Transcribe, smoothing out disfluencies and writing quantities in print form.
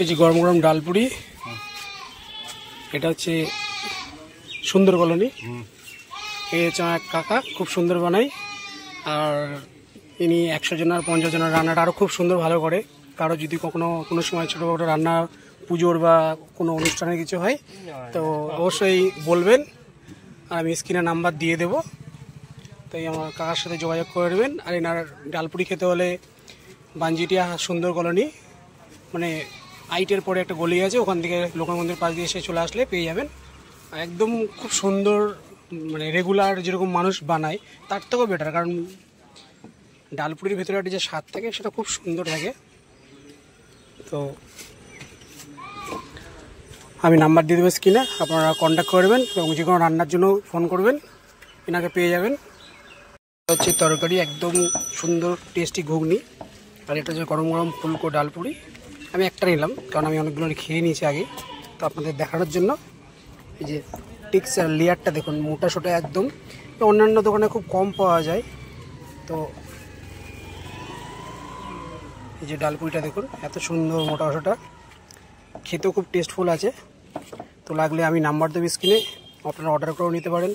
এই যে গরম গরম ডালপুরি, এটা হচ্ছে সুন্দর কলোনি। এই হচ্ছে আমার কাকা, খুব সুন্দর বানায়। আর ইনি 100 জনের 50 জনের রান্নাটা আরও খুব সুন্দর ভালো করে। কারো যদি কোনো সময় ছোটোখাটো রান্না, পুজোর বা কোনো অনুষ্ঠানে কিছু হয় তো অবশ্যই বলবেন, আর আমি স্ক্রিনে নাম্বার দিয়ে দেবো। তাই আমার কাকার সাথে যোগাযোগ করে নেবেন। আর এনার ডালপুরি খেতে হলে বাঞ্জিটিয়া সুন্দর কলোনি, মানে আইটের পরে একটা গলি আছে, ওখান থেকে লোকাল মন্দির পাশ দিয়ে এসে চলে আসলে পেয়ে যাবেন। একদম খুব সুন্দর, মানে রেগুলার যেরকম মানুষ বানায় তার থেকেও বেটার, কারণ ডালপুরির ভেতরে একটা যে স্বাদ থাকে সেটা খুব সুন্দর থাকে। তো আমি নাম্বার দিয়ে দেবো স্ক্রিনে, আপনারা কন্ট্যাক্ট করবেন এবং যে কোনো রান্নার জন্য ফোন করবেন, এনাকে পেয়ে যাবেন। হচ্ছে তরকারি একদম সুন্দর টেস্টি ঘুগনি, আর এটা হচ্ছে গরম গরম ফুলকো ডালপুরি। আমি একটা নিলাম কারণ আমি অনেকগুলো খেয়ে নিয়েছি আগে, তো আপনাদের দেখানোর জন্য। এই যে টেক্সচার লেয়ারটা দেখুন, মোটা সোটা একদম, অন্যান্য দোকানে খুব কম পাওয়া যায়। তো এই যে ডালপুরিটা দেখুন, এত সুন্দর মোটা সোটা, খেতেও খুব টেস্টফুল আছে। তো লাগলে আমি নাম্বার দেবো স্ক্রিনে, আপনারা অর্ডার করেও নিতে পারেন।